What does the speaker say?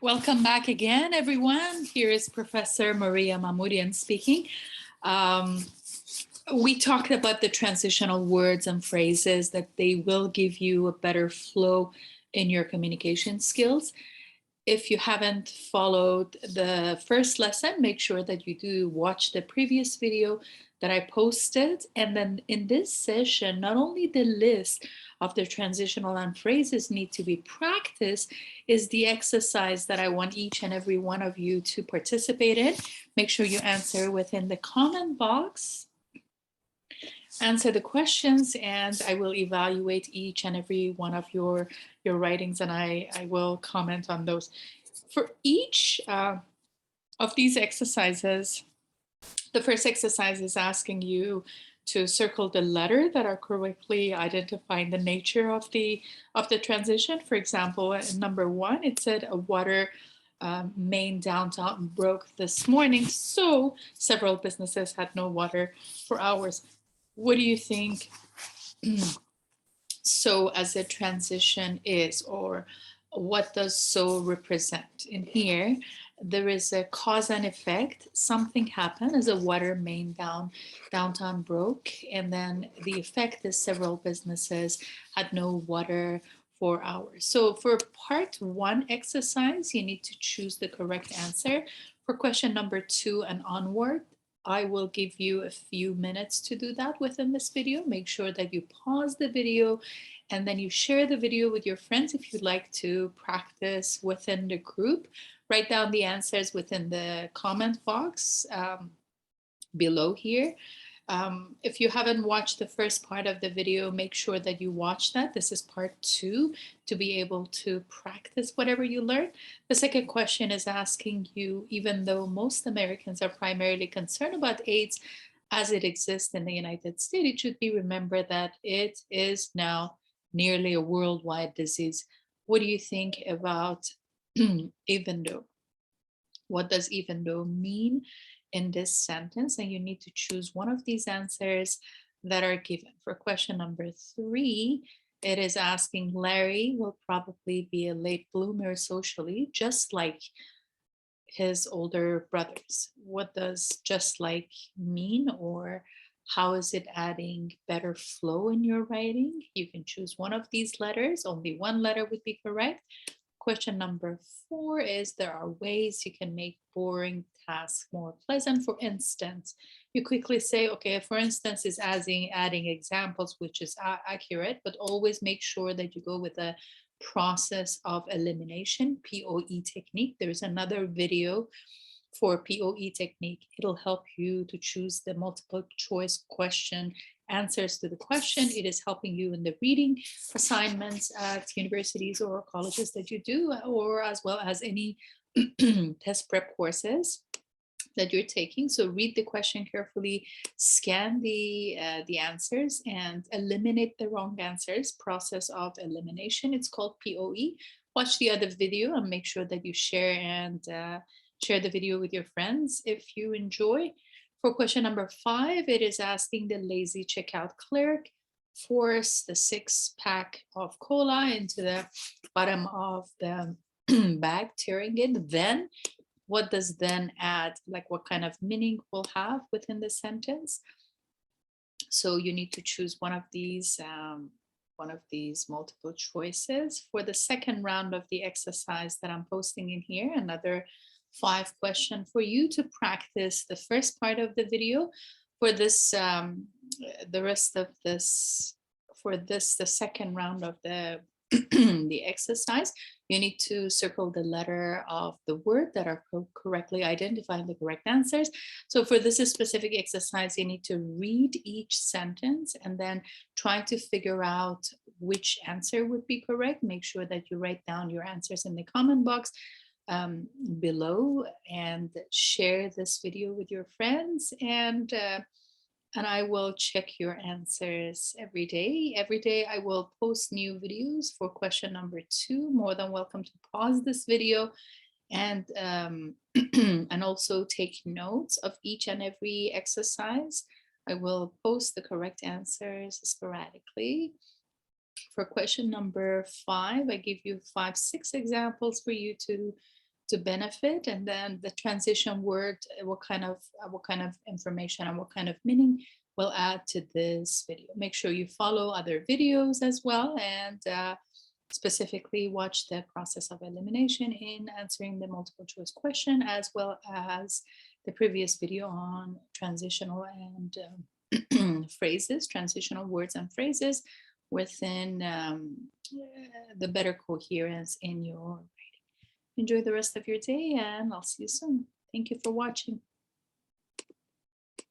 Welcome back again, everyone. Here is Professor Maria Mahmoodian speaking. We talked about the transitional words and phrases that they will give you a better flow in your communication skills. If you haven't followed the first lesson, make sure that you do watch the previous video that I posted. And then in this session, not only the list of the transitional and phrases need to be practiced, is the exercise that I want each and every one of you to participate in. Make sure you answer within the comment box. Answer the questions, and I will evaluate each and every one of your writings, and I will comment on those. For each of these exercises, the first exercise is asking you to circle the letter that are correctly identifying the nature of the transition. For example, in number 1, it said a water main downtown broke this morning, so several businesses had no water for hours. What do you think so as a transition is, or what does so represent? In here, there is a cause and effect. Something happened as a water main downtown broke, and then the effect is several businesses had no water for hours. So for part 1 exercise, you need to choose the correct answer. For question number 2 and onward, I will give you a few minutes to do that within this video. Make sure that you pause the video and then you share the video with your friends if you'd like to practice within the group. Write down the answers within the comment box below here. If you haven't watched the first part of the video, make sure that you watch that. This is part 2 to be able to practice whatever you learn. The second question is asking you, even though most Americans are primarily concerned about AIDS as it exists in the United States, it should be remembered that it is now nearly a worldwide disease. What do you think about even though? What does even though mean in this sentence? And you need to choose one of these answers that are given. For question number 3, it is asking, Larry will probably be a late bloomer socially, just like his older brothers. What does just like mean, or how is it adding better flow in your writing? You can choose one of these letters. Only one letter would be correct. Question number 4 is, there are ways you can make boring tasks more pleasant. For instance, you quickly say, okay, for instance is adding examples, which is accurate, but always make sure that you go with a process of elimination, POE technique. There's another video for POE technique. It'll help you to choose the multiple choice question answers to the question. It is helping you in the reading assignments at universities or colleges that you do, or as well as any test prep courses that you're taking. So read the question carefully, scan the answers, and eliminate the wrong answers. Process of elimination. It's called POE. Watch the other video and make sure that you share the video with your friends if you enjoy. For question number 5, it is asking the lazy checkout clerk force the 6-pack of cola into the bottom of the bag, tearing it. Then, what does then add? Like, what kind of meaning will have within the sentence? So you need to choose one of these multiple choices. For the second round of the exercise that I'm posting in here, another 5 question for you to practice the first part of the video. For this, the rest of this, the second round of the the exercise, you need to circle the letter of the word that are correctly identifying the correct answers. So for this specific exercise, you need to read each sentence and then try to figure out which answer would be correct. Make sure that you write down your answers in the comment box below, and share this video with your friends, and I will check your answers every day. Every day I will post new videos. For question number 2, more than welcome to pause this video and and also take notes of each and every exercise. I will post the correct answers sporadically. For question number 5, I give you 5-6 examples for you to to benefit, and then the transition word, what kind of information and what kind of meaning we'll add to this video. Make sure you follow other videos as well, and specifically watch the process of elimination in answering the multiple choice question, as well as the previous video on transitional and phrases, transitional words and phrases within the better coherence in your writing. Enjoy the rest of your day, and I'll see you soon. Thank you for watching.